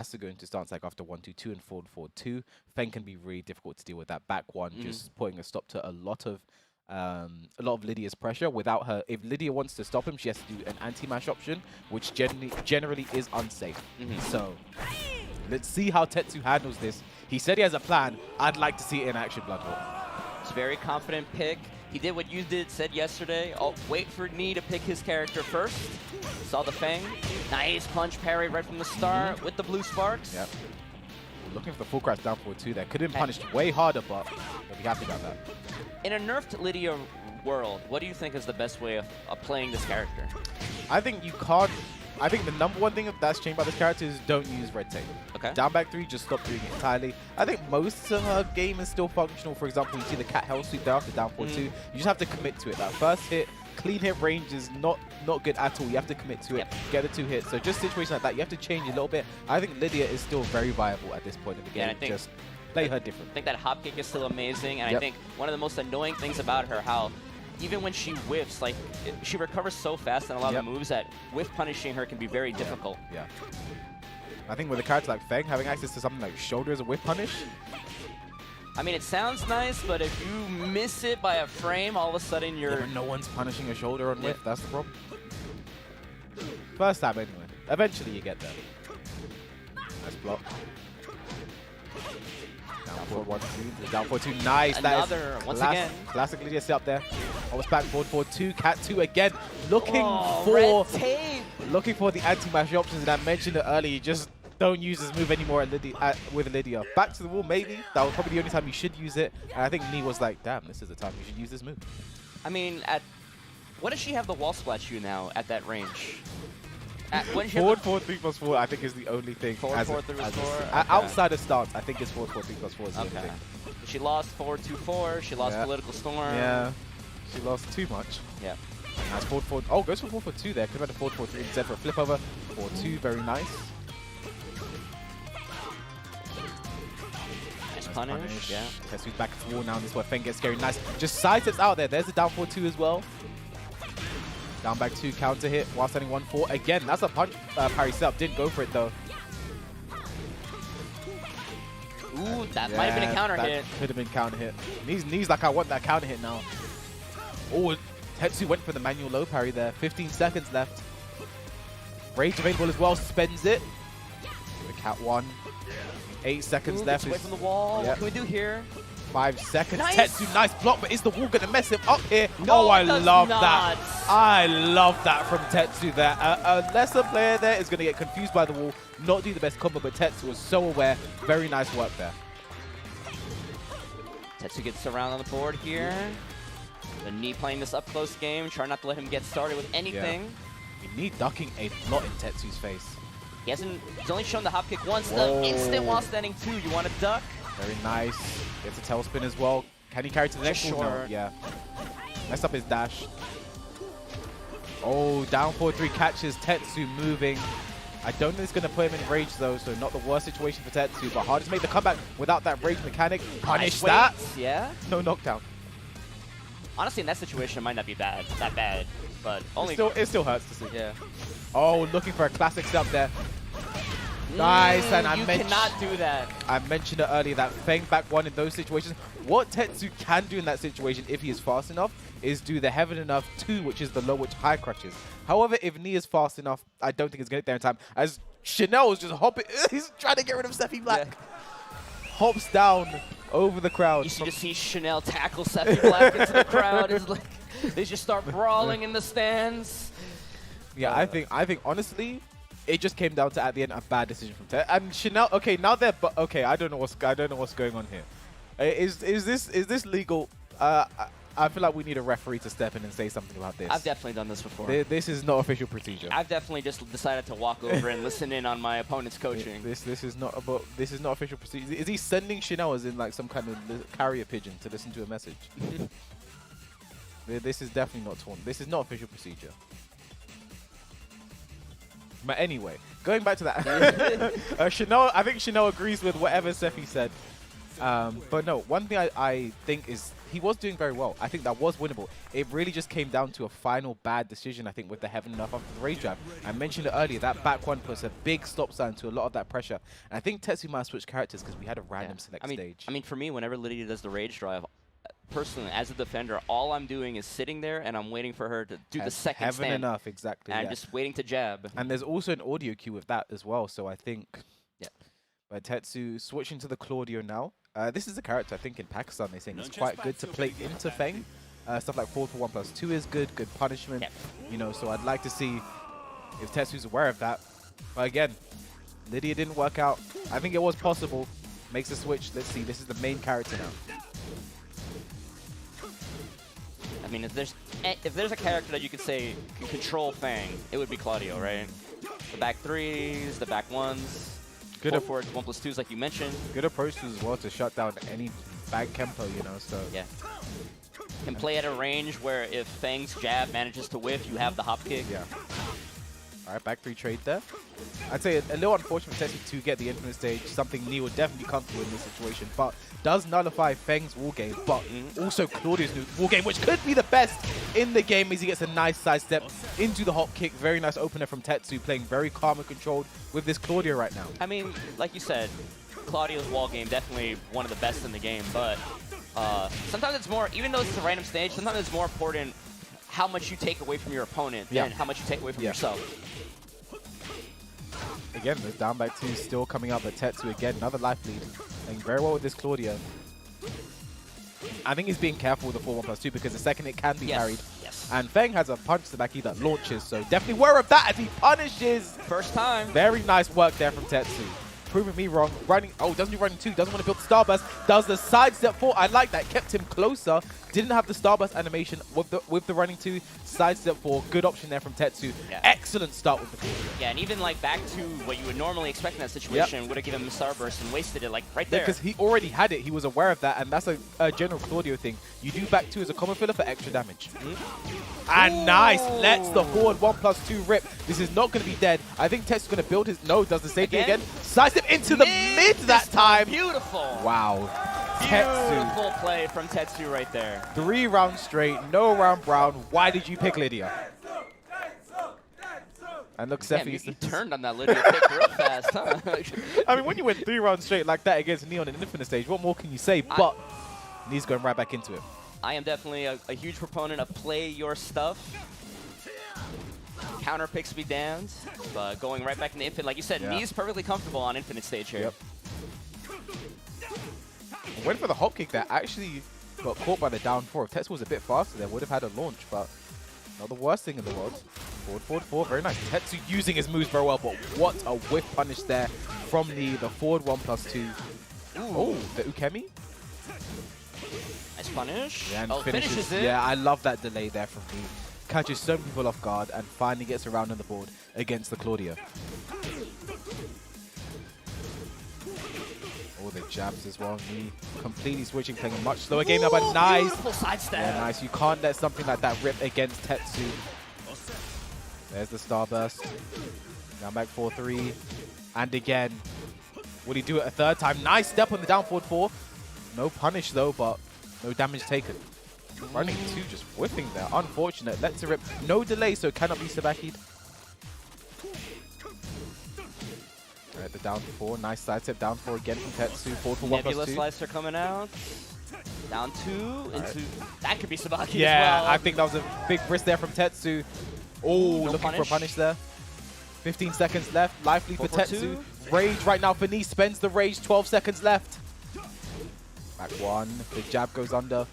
has to go into stance like after 1-2-2 and forward 4-2. Feng can be really difficult to deal with that back one, just putting a stop to a lot of Lydia's pressure. Without her, if Lydia wants to stop him, she has to do an anti-mash option, which generally is unsafe. So let's see how TETSU handles this. He said he has a plan. I'd like to see it in action, Bloodhawk. It's a very confident pick. He did what you said yesterday. I'll wait for Nee to pick his character first. Saw the Feng. Nice punch parry right from the start with the blue sparks. Yep. Looking for the full crash down forward 2 there. Could have been punished way harder, but we'll be happy about that. In a nerfed Lydia world, what do you think is the best way of playing this character? I think you can't. I think the number one thing that's changed by this character is don't use red tape. Okay. Down back 3, just stop doing it entirely. I think most of her game is still functional. For example, you see the cat hell sweep there after down 4-2. You just have to commit to it. That first hit, clean hit range is not good at all. You have to commit to it, get the 2 hits. So just situations like that, you have to change a little bit. I think Lydia is still very viable at this point in the game. Yeah, I think just play her different. I think that hop kick is still amazing, and I think one of the most annoying things about her, how even when she whiffs, like, she recovers so fast, and a lot of the moves that whiff punishing her can be very difficult. Yeah. I think with a character like Feng, having access to something like shoulder as a whiff punish. I mean, it sounds nice, but if you miss it by a frame, all of a sudden you're... no one's punishing a shoulder on whiff, that's the problem. First time anyway. Eventually you get there. Nice block. Down forward 1-2. Down forward 2. Nice. Another, once again. Classic Lydia set up there. Almost back forward 4-2. Cat 2 again. Looking red tape. Looking for the anti-mash options. And I mentioned it earlier. You just don't use this move anymore with Lydia. Back to the wall, maybe. That was probably the only time you should use it. And I think Nee was like, damn, this is the time you should use this move. I mean, what does she have the wall splash you now at that range? Forward 4-3+4, I think is the only thing. Forward 4-3+4. Outside of stance, I think it's forward 4-3+4 is the only thing. She lost forward 2-4. She lost Political Storm. Yeah, she lost too much. Yeah. Nice forward 4. Oh, goes for 4-4-2 there. Could have had a forward 4-3 instead for a flip over. 4-2, very nice. Nice punish. Yeah. TETSU's back to the wall now. This is where Feng gets scary. Nice. Just side steps out there. There's the down 4-2 as well. Down back 2, counter hit while standing 1-4. Again, that's a punch parry setup. Didn't go for it though. Ooh, that might have been a counter hit. Could have been counter hit. Knees like I want that counter hit now. Oh, TETSU went for the manual low parry there. 15 seconds left. Rage available as well. Spends it. The cat 1. 8 seconds left. Away from the wall. What can we do here? 5 seconds. Nice. TETSU, nice block, but is the wall going to mess him up here? No, oh, I love not. that. I love that from TETSU there. A lesser player there is going to get confused by the wall, not do the best combo, but TETSU was so aware. Very nice work there. TETSU gets around on the board here. The Nee playing this up-close game, trying not to let him get started with anything. Yeah. Nee ducking a lot in TETSU's face. He's only shown the hop kick once. The instant while standing 2. You want to duck? Very nice. Gets a tailspin as well. Can he carry to the next one? No. Yeah. Messed up his dash. Oh, down 4-3 catches TETSU moving. I don't think it's going to put him in rage though, so not the worst situation for TETSU, but hard to make the comeback without that rage mechanic. Punish that. Yeah. No knockdown. Honestly, in that situation, it might not be that bad, but only. It still hurts to see. Yeah. Oh, looking for a classic setup there. Nice, and you cannot do that. I mentioned it earlier that Feng back 1 in those situations. What TETSU can do in that situation, if he is fast enough, is do the heaven enough 2, which is the low which high crutches. However, if Nee is fast enough, I don't think he's going to get there in time. As Chanel is just hopping, he's trying to get rid of Sephi Black. Yeah. Hops down over the crowd. You should just see Chanel tackle Sephi Black into the crowd. It's like, they just start brawling in the stands. Yeah, I think honestly, it just came down to at the end a bad decision from Ted and Chanel. Okay, now they're okay. I don't know what's going on here. Is this legal? I feel like we need a referee to step in and say something about this. I've definitely done this before. This is not official procedure. I've definitely just decided to walk over and listen in on my opponent's coaching. This is not official procedure. Is he sending Chanel as in like some kind of carrier pigeon to listen to a message? This is definitely not torn. This is not official procedure. But anyway, going back to that, Chanel. I think Chanel agrees with whatever Sephi said. But no, one thing I think is he was doing very well. I think that was winnable. It really just came down to a final bad decision, I think, with the heaven enough after the rage jab. I mentioned it earlier, that back one puts a big stop sign to a lot of that pressure. And I think TETSU might have switched characters because we had a random select stage. I mean, for me, whenever Lydia does the rage drive, personally, as a defender, all I'm doing is sitting there and I'm waiting for her to do the second heaven stand. enough, exactly. And I'm just waiting to jab. And there's also an audio cue with that as well, so I think, but TETSU switching to the Claudio now. This is a character I think in Pakistan they're saying it's quite good to play into Feng. Stuff like 4-for-1+2 is good, good punishment. You know, so I'd like to see if TETSU's aware of that. But again, Lydia didn't work out. I think it was possible. Makes a switch. Let's see. This is the main character now. I mean, if there's a character that you could say can control Fang, it would be Claudio, right? The back threes, the back ones. Good forward 1+2s, like you mentioned. Good approach as well to shut down any back Kempo, you know. So yeah, can play at a range where if Fang's jab manages to whiff, you have the hop kick. Yeah. All right, back three trade there. I'd say a little unfortunate for TETSU to get the infinite stage. Something Neo would definitely be comfortable in this situation, but does nullify Feng's wall game, but also Claudio's new wall game, which could be the best in the game as he gets a nice sidestep into the hop kick. Very nice opener from TETSU, playing very calm and controlled with this Claudio right now. I mean, like you said, Claudio's wall game definitely one of the best in the game, but sometimes it's more, even though it's a random stage, sometimes it's more important how much you take away from your opponent than how much you take away from yourself. Again, the down back two still coming up, but TETSU again, another life lead. Playing very well with this Claudio. I think he's being careful with the 4-1+2 because the second it can be parried. And Feng has a punch to the back that launches, so definitely aware of that as he punishes. First time. Very nice work there from TETSU. Proving me wrong. Running, oh, doesn't do running two, doesn't want to build the starburst. Does the sidestep 4. I like that. Kept him closer. Didn't have the starburst animation with the running two. Sidestep 4. Good option there from TETSU. Excellent start with the 4. Yeah, and even like back to what you would normally expect in that situation, would have given him a starburst and wasted it like right there. Because he already had it. He was aware of that, and that's a general Claudio thing. You do back two as a common filler for extra damage. And nice. Lets the forward 1+2 rip. This is not going to be dead. I think TETSU's going to build his... No, does the same thing again. Sidestep into the mid that time. Beautiful. Wow. Beautiful play from TETSU right there. 3 rounds straight, no round brown. Why did you pick Lydia? And look, Sephi. You turned on that Lydia pick real fast, huh? I mean, when you went 3 rounds straight like that against Neon in the infinite stage, what more can you say? But he's going right back into it. I am definitely a huge proponent of play your stuff. Counter picks be damned, but going right back into infinite, like you said, Knee's perfectly comfortable on infinite stage here. Went for the hop kick there. Actually got caught by the down 4. If TETSU was a bit faster there, would have had a launch, but not the worst thing in the world. Forward 4, very nice. TETSU using his moves very well, but what a whiff punish there from the forward 1+2. Oh, the Ukemi. Nice punish. Yeah, and finishes it. Yeah, I love that delay there from me. Catches so many people off guard and finally gets around on the board against the Claudio. Oh, the jabs as well. Me completely switching, playing a much slower game now, but nice. Beautiful sidestep. Yeah, nice. You can't let something like that rip against TETSU. There's the starburst. Now back 4-3. And again, will he do it a third time? Nice step on the down forward 4. No punish though, but no damage taken. Running 2, just whipping there. Unfortunate. Lets it rip. No delay, so it cannot be Sabaki'd. Alright, the down 4. Nice side step. Down 4 again from TETSU. Forward for 1+2. Nebula Slicer coming out. Down 2 into... That could be Sabaki as well. Yeah, I think that was a big risk there from TETSU. Oh, looking for a punish there. 15 seconds left. Life lead for TETSU. Rage right now for Knee. Spends the rage. 12 seconds left. Back 1. The jab goes under.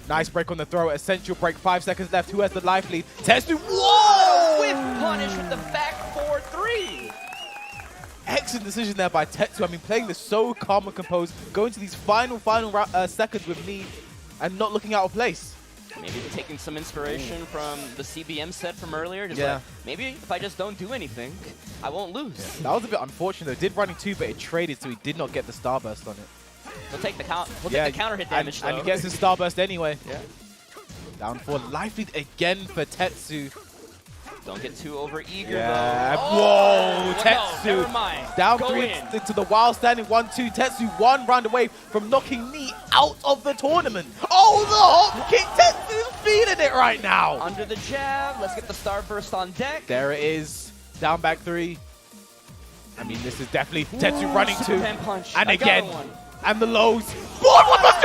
Nice break on the throw. Essential break. 5 seconds left. Who has the life lead? TETSU. Whoa! Whip punish with the back 4-3. Excellent decision there by TETSU. I mean, playing this so calm and composed. Going to these final seconds with Knee and not looking out of place. Maybe taking some inspiration from the CBM set from earlier. Just like, maybe if I just don't do anything, I won't lose. Yeah. That was a bit unfortunate though. Did running 2, but it traded, so he did not get the starburst on it. He'll take the counter hit damage though. And he gets his starburst anyway. Down 4. Life lead again for TETSU. Don't get too over eager Yeah. though. Whoa, No, Tetsu. never mind. Down Go 3 in. into the wild standing 1-2. Tetsu 1 round away from knocking me out of the tournament. Oh, the hop kick. Tetsu's feeling it right now. Under the jab. Let's get the Starburst on deck. There it is. Down back 3. I mean, this is definitely Tetsu running 2. Superman punch. And I got again. one. And the lows. What was